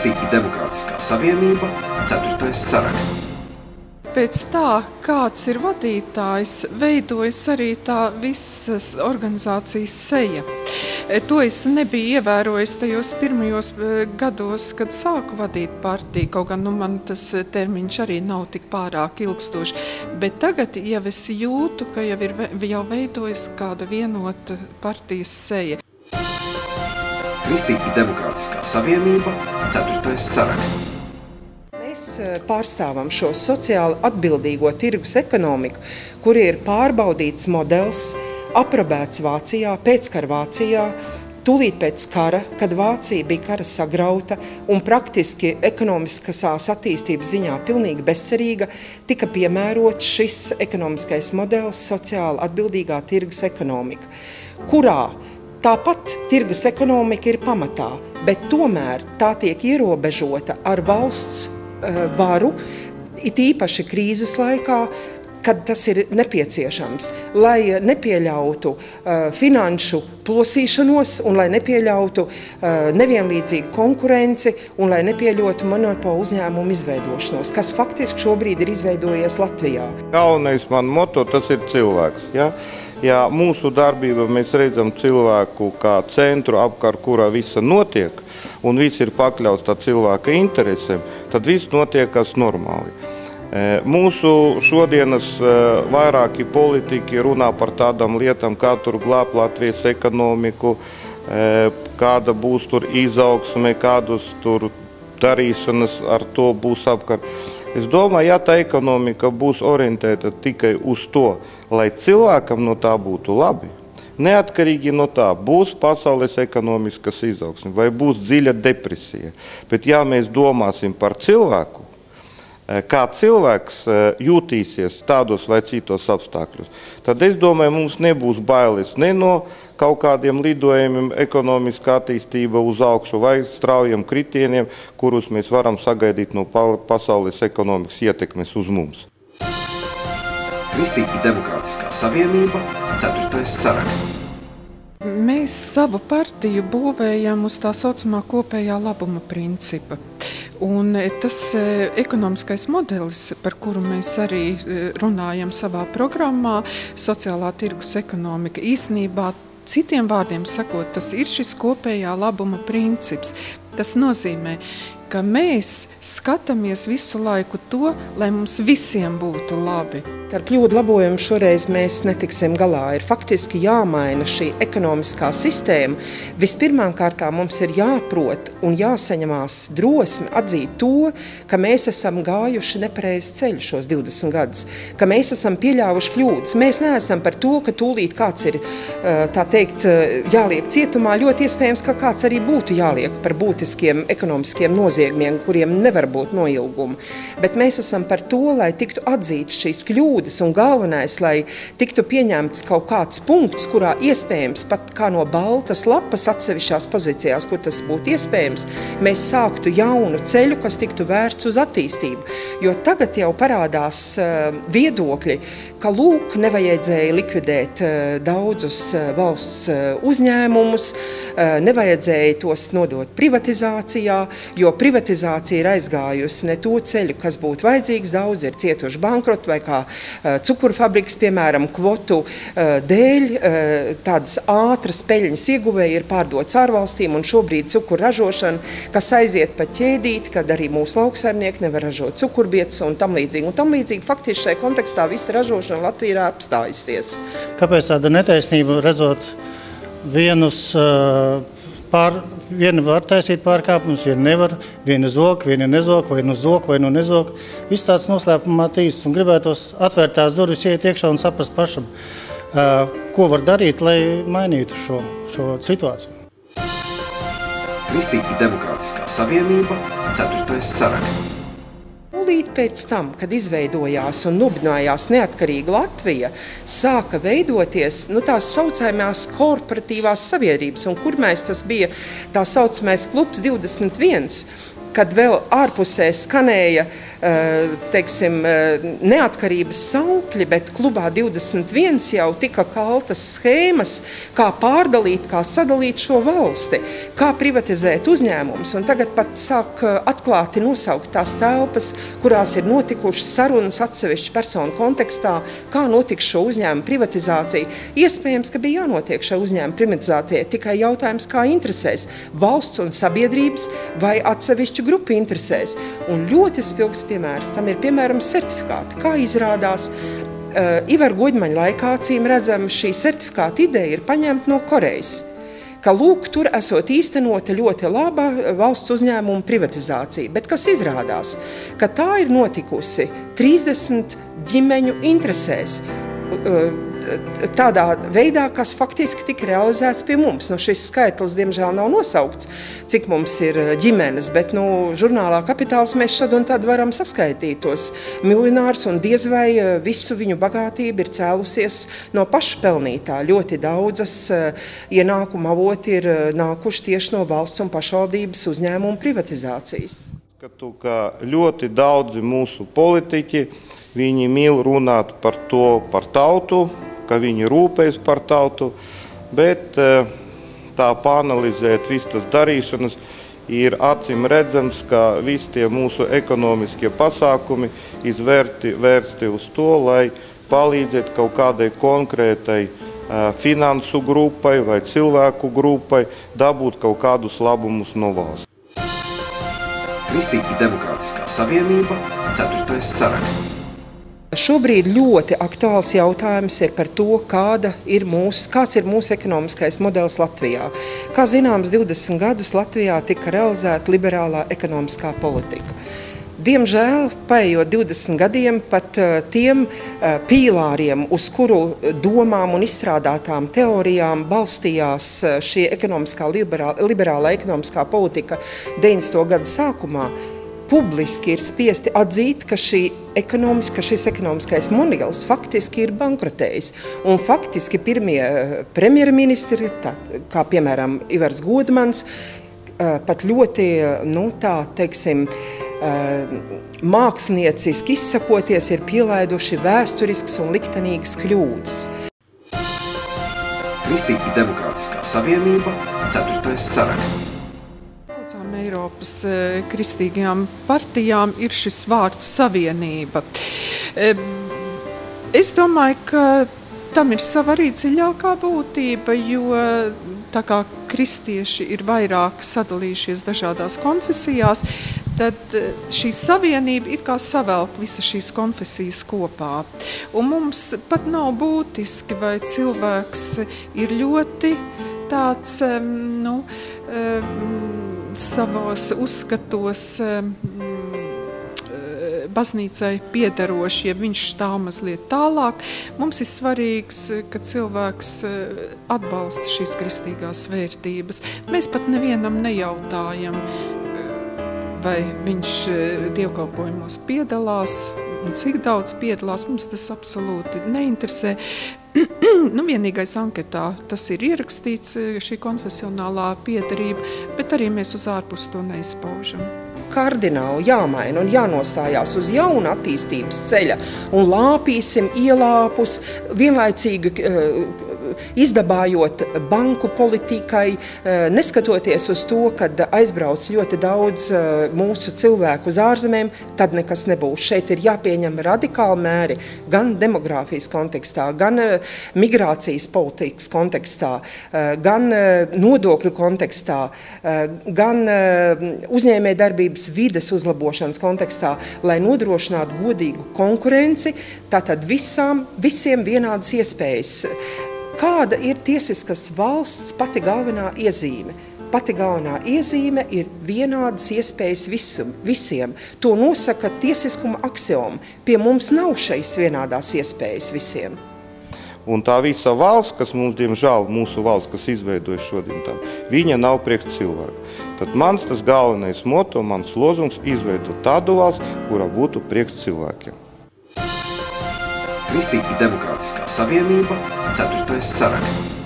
Kristīgi demokrātiskā savienība, 4. saraksts. Pēc tā, kāds ir vadītājs, veidojas arī tā visas organizācijas seja. To es nebiju ievērojis tajos pirmajos gados, kad sāku vadīt partiju, kaut gan man tas termiņš arī nav tik pārāk ilgstoši. Bet tagad jau es jūtu, ka jau veidojas kāda vienota partijas seja. Kristīgi demokrātiskā savienība, 4. saraksts. Mēs pārstāvam šo sociāli atbildīgo tirgus ekonomiku, kur ir pārbaudīts modelis, aprobēts Vācijā, pēckara Vācijā, tūlīt pēc kara, kad Vācija bija kara sagrauta un praktiski ekonomiskās attīstības ziņā pilnīgi bezcerīga, tika piemērots šis ekonomiskais modelis sociāli atbildīgā tirgus ekonomika, kurā tāpat tirgus ekonomika ir pamatā, bet tomēr tā tiek ierobežota ar valsts varu, it īpaši krīzes laikā, kad tas ir nepieciešams, lai nepieļautu finanšu plosīšanos un lai nepieļautu nevienlīdzīgu konkurenci un lai nepieļautu monopolu uzņēmumu izveidošanos, kas faktiski šobrīd ir izveidojies Latvijā. Galvenais man moto, tas ir cilvēks. Ja mūsu darbībā mēs redzam cilvēku kā centru, apkārt kurā visa notiek, un viss ir pakļauts tā cilvēka interesēm, tad viss notiek kas normāli. Mūsu šodienas vairāki politiķi runā par tādām lietām, kā tur glābt Latvijas ekonomiku, kāda būs tur izaugsme, kādas tur darīšanas ar to būs apkārt. Es domāju, ja tā ekonomika būs orientēta tikai uz to, lai cilvēkam no tā būtu labi, neatkarīgi no tā, būs pasaules ekonomiskas izaugsme vai būs dziļa depresija, bet ja mēs domāsim par cilvēku, kā cilvēks jūtīsies tādos vai citos apstākļos, tad es domāju, mums nebūs bailes ne no kaut kādiem lidojumiem, ekonomiskā attīstība uz augšu vai straujiem kritieniem, kurus mēs varam sagaidīt no pasaules ekonomikas ietekmes uz mums. Kristīgi demokrātiskā savienība, 4. saraksts. Mēs savu partiju būvējam uz tā saucamā kopējā labuma principa. Un tas ekonomiskais modelis, par kuru mēs arī runājam savā programmā, sociālā tirgus ekonomika, īstenībā citiem vārdiem sakot, tas ir šis kopējā labuma princips. Tas nozīmē, ka mēs skatāmies visu laiku to, lai mums visiem būtu labi. Ar kļūdu labojumu šoreiz mēs netiksim galā. Ir faktiski jāmaina šī ekonomiskā sistēma. Vispirmām kārtām mums ir jāprot un jāsaņemās drosme atzīt to, ka mēs esam gājuši nepareizi ceļu šos 20 gadus, ka mēs esam pieļāvuši kļūdas. Mēs neesam par to, ka tūlīt kāds ir, tā teikt, jāliek cietumā. Ļoti iespējams, ka kāds arī būtu jāliek par būtiskiem ekonomiskiem noziegumiem, kuriem nevar būt noilguma. Bet mēs esam par to, lai tiktu atzīts šīs kļūdas, un galvenais, lai tiktu pieņemts kaut kāds punkts, kurā iespējams pat kā no baltas lapas atsevišķās pozīcijās, kur tas būtu iespējams, mēs sāktu jaunu ceļu, kas tiktu vērsts uz attīstību. Jo tagad jau parādās viedokļi, ka lūk, nevajadzēja likvidēt daudzus valsts uzņēmumus, nevajadzēja tos nodot privatizācijā, jo privatizācija ir aizgājusi ne to ceļu, kas būtu vajadzīgs, daudz ir cietuši bankrotu vai kā cukurfabrikas, piemēram, kvotu dēļ, tādas ātras peļņas ieguvēji ir pārdots ārvalstīm, un šobrīd cukuru ražošana, kas aiziet pa ķēdīti, kad arī mūsu lauksaimnieki nevar ražot cukurbietas un tam līdzīgi. Un tam līdzīgi faktiski šajā kontekstā visa ražošana Latvijā ir apstājusies. Kāpēc tāda netaisnība, redzot vienus viena var taisīt pārkāpumus, viena nevar, viena zog, viena nezog, vai nu zog, vai nu nezog. Viss tāds noslēpumā tīsts un gribētos atvērt tās durvis, iet iekšā un saprast pašam, ko var darīt, lai mainītu šo situāciju. Kristīgi demokrātiskā savienība, 4. saraksts. Tūlīt pēc tam, kad izveidojās un nubinājās neatkarīga Latvija, sāka veidoties tās saucamās korporatīvās sabiedrības, un kur mēs tas bija tā saucamais klubs 21, kad vēl ārpusē skanēja teiksim, neatkarības saukļi, bet klubā 21 jau tika kaltas schēmas, kā pārdalīt, kā sadalīt šo valsti, kā privatizēt uzņēmumus. Un tagad pat sāk atklāti nosaukt tās telpas, kurās ir notikušas sarunas atsevišķu personu kontekstā, kā notiks šo uzņēmumu privatizācija. Iespējams, ka bija jānotiek šai uzņēmumu privatizācijai, tikai jautājums, kā interesēs valsts un sabiedrības vai atsevišķu grupu interesēs. Un ļoti spilgs piemērs tam ir, piemēram, certifikāti. Kā izrādās, Ivara Guļmaņa laikā, acīm redzam, šī certifikāta ideja ir paņemta no Korejas, ka lūk, tur esot īstenota ļoti laba valsts uzņēmuma privatizācija. Bet kas izrādās? Ka tā ir notikusi 30 ģimeņu interesēs, tādā veidā, kas faktiski tika realizēts pie mums. Šis skaitlis, diemžēl, nav nosaukts, cik mums ir ģimenes, bet žurnālā Kapitāls mēs šad un tad varam saskaitīt tos miljonārus, un diez vai visu viņu bagātību ir cēlusies no pašpelnītā. Ļoti daudzas ienākuma avoti ir nākuši tieši no valsts un pašvaldības uzņēmumu privatizācijas. Ka ļoti daudzi mūsu politiķi, viņi mīl runāt par to, par tautu, ka viņi rūpējas par tautu, bet tā pāanalizēt visu tas darīšanas ir acīm redzams, ka visi tie mūsu ekonomiskie pasākumi vērsti uz to, lai palīdzētu kaut kādai konkrētai finansu grupai vai cilvēku grupai dabūt kaut kādus labumus no valsts. Kristīgi Demokrātiskā savienība, 4. saraksts. Šobrīd ļoti aktuāls jautājums ir par to, kāds ir mūsu ekonomiskais modelis Latvijā. Kā zināms, 20 gadus Latvijā tika realizēta liberālā ekonomiskā politika. Diemžēl, paējot 20 gadiem, pat tiem pīlāriem, uz kuru domām un izstrādātām teorijām balstījās šī liberālā ekonomiskā politika 90. gadu sākumā, publiski ir spiesti atzīt, ka šis ekonomiskais modelis faktiski ir bankrotējis. Un faktiski pirmie premjerministri, kā piemēram Ivars Godmans, pat ļoti, mākslinieciski izsakoties, ir pielaiduši vēsturiskas un liktenīgas kļūdas. Kristīgi Demokrātiskā savienība, 4. saraksts. Eiropas kristīgajām partijām ir šis vārds savienība. Es domāju, ka tam ir sava arī dziļākā būtība, jo tā kā kristieši ir vairāk sadalījušies dažādās konfesijās, tad šī savienība ir kā savelk visas šīs konfesijas kopā. Un mums pat nav būtiski, vai cilvēks ir ļoti tāds, savos uzskatos baznīcai piederoši, ja viņš stāv mazliet tālāk. Mums ir svarīgs, ka cilvēks atbalsta šīs kristīgās vērtības. Mēs pat nevienam nejautājam, vai viņš dievkalpojumos piedalās, un cik daudz piedalās, mums tas absolūti neinteresē. Vienīgais anketā tas ir ierakstīts, šī konfesionālā piederība, bet arī mēs uz ārpus to neizpaužam. Kardināli jāmaina un jānostājās uz jaunu attīstības ceļa un lāpīsim ielāpus, vienlaicīgi izdabājot banku politikai, neskatoties uz to, kad aizbrauc ļoti daudz mūsu cilvēku uz ārzemēm, tad nekas nebūs. Šeit ir jāpieņem radikāli mēri gan demogrāfijas kontekstā, gan migrācijas politikas kontekstā, gan nodokļu kontekstā, gan uzņēmējdarbības vides uzlabošanas kontekstā, lai nodrošinātu godīgu konkurenci, tātad visiem vienādas iespējas. Kāda ir tiesiskas valsts pati galvenā iezīme? Pati galvenā iezīme ir vienādas iespējas visiem. To nosaka tiesiskuma aksioma. Pie mums nav šīs vienādās iespējas visiem. Un tā visa valsts, kas mums, diemžēl, mūsu valsts, kas izveidojas šodien, viņa nav priekš cilvēku. Tad mans tas galvenais moto, mans lozungs izveidot tādu valsts, kurā būtu priekš cilvēkiem. Kristīgi Demokrātiskā savienība, 4. saraksts.